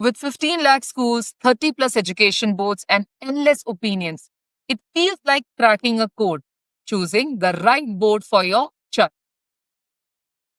With 15 lakh schools, 30 plus education boards, and endless opinions, it feels like cracking a code, choosing the right board for your child.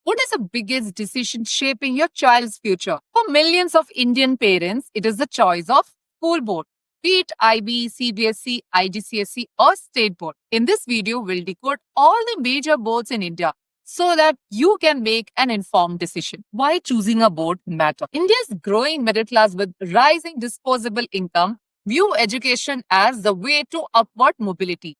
What is the biggest decision shaping your child's future? For millions of Indian parents, it is the choice of school board, be it IB, CBSE, IGCSE, or state board. In this video, we'll decode all the major boards in India so that you can make an informed decision. Why choosing a board matter? India's growing middle class with rising disposable income view education as the way to upward mobility.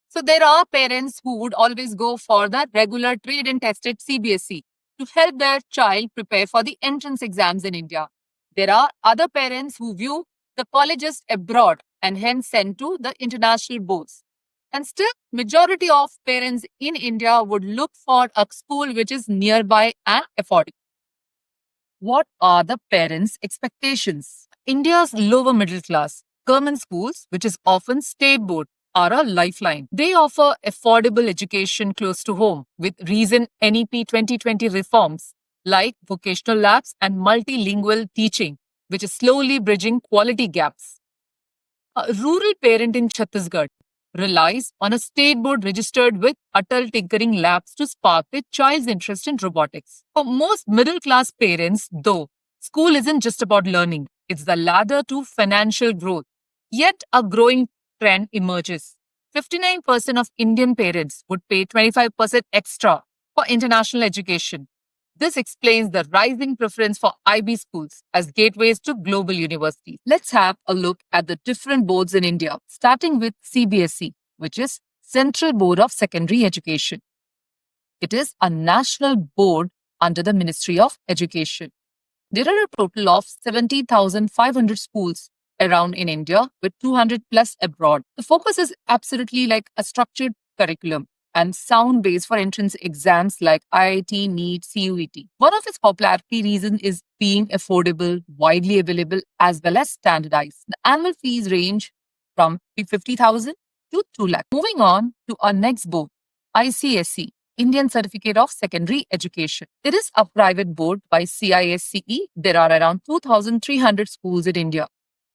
So there are parents who would always go for the regular trade and tested CBSE to help their child prepare for the entrance exams in India. There are other parents who view the colleges abroad and hence send to the international boards. And still, majority of parents in India would look for a school which is nearby and affordable. What are the parents' expectations? India's lower middle class, government schools, which is often state board, are a lifeline. They offer affordable education close to home with recent NEP 2020 reforms like vocational labs and multilingual teaching, which is slowly bridging quality gaps. A rural parent in Chhattisgarh relies on a state board registered with Atal Tinkering Labs to spark their child's interest in robotics. For most middle class parents, though, school isn't just about learning, it's the ladder to financial growth. Yet a growing trend emerges. 59% of Indian parents would pay 25% extra for international education. This explains the rising preference for IB schools as gateways to global universities. Let's have a look at the different boards in India, starting with CBSE, which is Central Board of Secondary Education. It is a national board under the Ministry of Education. There are a total of 70,500 schools around in India with 200 plus abroad. The focus is absolutely like a structured curriculum and sound base for entrance exams like IIT, NEET, CUET. One of its popularity reason is being affordable, widely available, as well as standardized. The annual fees range from 50,000 to 2 lakh. Moving on to our next board, ICSE, Indian Certificate of Secondary Education. It is a private board by CISCE. There are around 2,300 schools in India.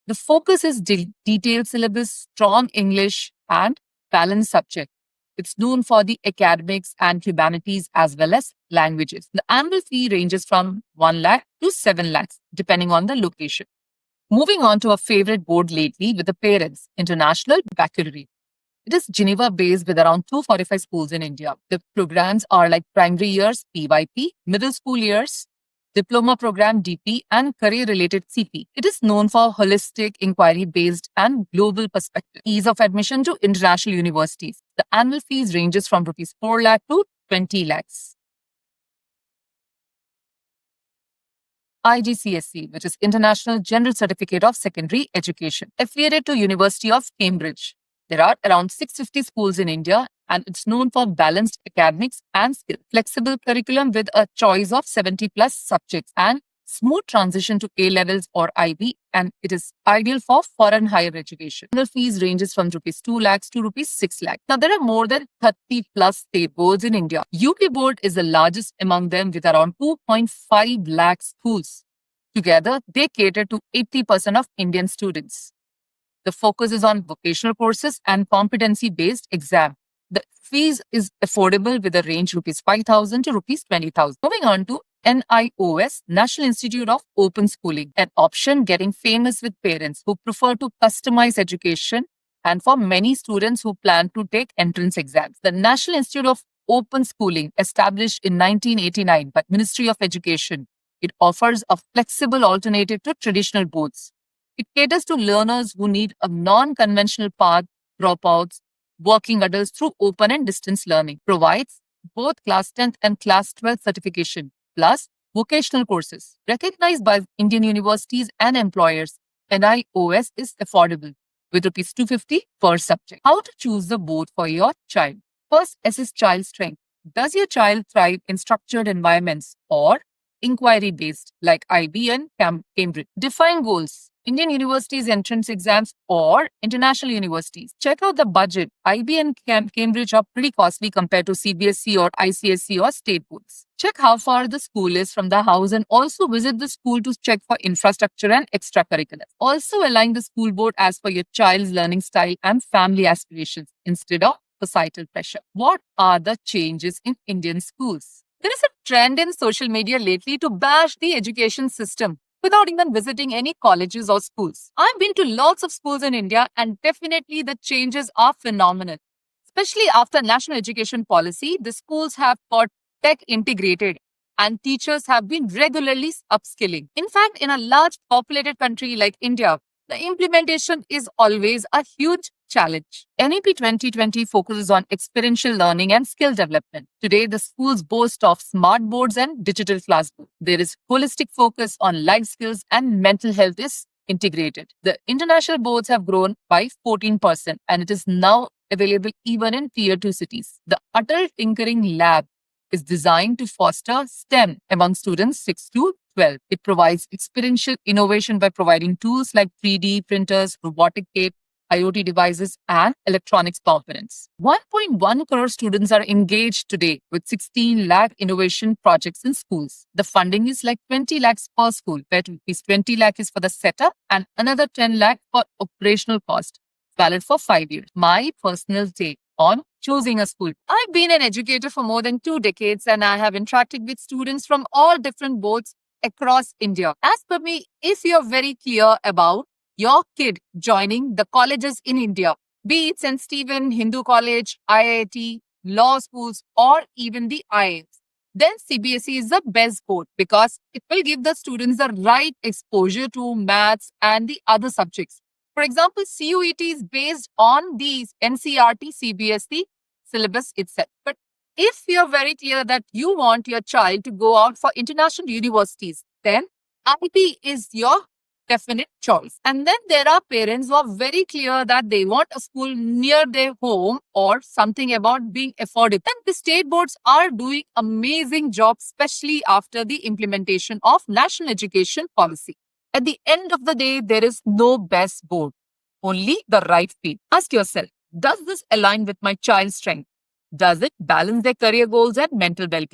The focus is detailed syllabus, strong English, and balanced subject. It's known for the academics and humanities as well as languages. The annual fee ranges from 1 lakh to 7 lakhs, depending on the location. Moving on to a favorite board lately with the parents, International Baccalaureate. It is Geneva based with around 245 schools in India. The programs are like primary years, PYP, middle school years, diploma program, DP, and career related CP. It is known for holistic, inquiry based, and global perspective. Ease of admission to international universities. The annual fees ranges from rupees 4 lakh to 20 lakhs. IGCSE, which is International General Certificate of Secondary Education, affiliated to University of Cambridge. There are around 650 schools in India and it's known for balanced academics and skill. Flexible curriculum with a choice of 70 plus subjects and smooth transition to A levels or IB, and it is ideal for foreign higher education. The fees ranges from rupees 2 lakhs to rupees 6 lakhs. Now there are more than 30 plus state boards in India. UP board is the largest among them with around 2.5 lakh schools. Together, they cater to 80% of Indian students. The focus is on vocational courses and competency-based exam. The fees is affordable with a range rupees 5,000 to rupees 20,000. Moving on to NIOS, National Institute of Open Schooling, an option getting famous with parents who prefer to customize education and for many students who plan to take entrance exams. The National Institute of Open Schooling, established in 1989 by Ministry of Education, it offers a flexible alternative to traditional boards. It caters to learners who need a non-conventional path, dropouts, working adults through open and distance learning, provides both class 10th and class 12th certification, plus vocational courses. Recognized by Indian universities and employers, NIOS is affordable with rupees 250 per subject. How to choose the board for your child? First, assess child strength. Does your child thrive in structured environments or inquiry-based like IB and Cambridge? Define goals. Indian universities entrance exams or international universities. Check out the budget. IB and Cambridge are pretty costly compared to CBSE or ICSE or state boards. Check how far the school is from the house and also visit the school to check for infrastructure and extracurriculars. Also align the school board as per your child's learning style and family aspirations instead of societal pressure. What are the changes in Indian schools? There is a trend in social media lately to bash the education system without even visiting any colleges or schools. I've been to lots of schools in India and definitely the changes are phenomenal. Especially after national education policy, the schools have got tech integrated and teachers have been regularly upskilling. In fact, in a large populated country like India, the implementation is always a huge challenge. NEP 2020 focuses on experiential learning and skill development. Today, the schools boast of smart boards and digital classrooms. There is holistic focus on life skills and mental health is integrated. The international boards have grown by 14% and it is now available even in tier 2 cities. The Atal Tinkering Lab is designed to foster STEM among students 6 to 12. It provides experiential innovation by providing tools like 3D printers, robotic kit, IoT devices, and electronics components. 1.1 crore students are engaged today with 16 lakh innovation projects in schools. The funding is like 20 lakhs per school, where rupees 20 lakh is for the setup and another 10 lakh for operational cost, valid for 5 years. My personal take on choosing a school. I've been an educator for more than 2 decades and I have interacted with students from all different boards across India. As per me, if you're very clear about your kid joining the colleges in India, be it St. Stephen, Hindu College, IIT, law schools, or even the IIMs, then CBSE is the best board because it will give the students the right exposure to maths and the other subjects. For example, CUET is based on the NCERT CBSE syllabus itself. But if you're very clear that you want your child to go out for international universities, then IB is your definite choice. And then there are parents who are very clear that they want a school near their home or something about being affordable. And the state boards are doing amazing job, especially after the implementation of national education policy. At the end of the day, there is no best board, only the right fit. Ask yourself, does this align with my child's strength? Does it balance their career goals and mental well-being?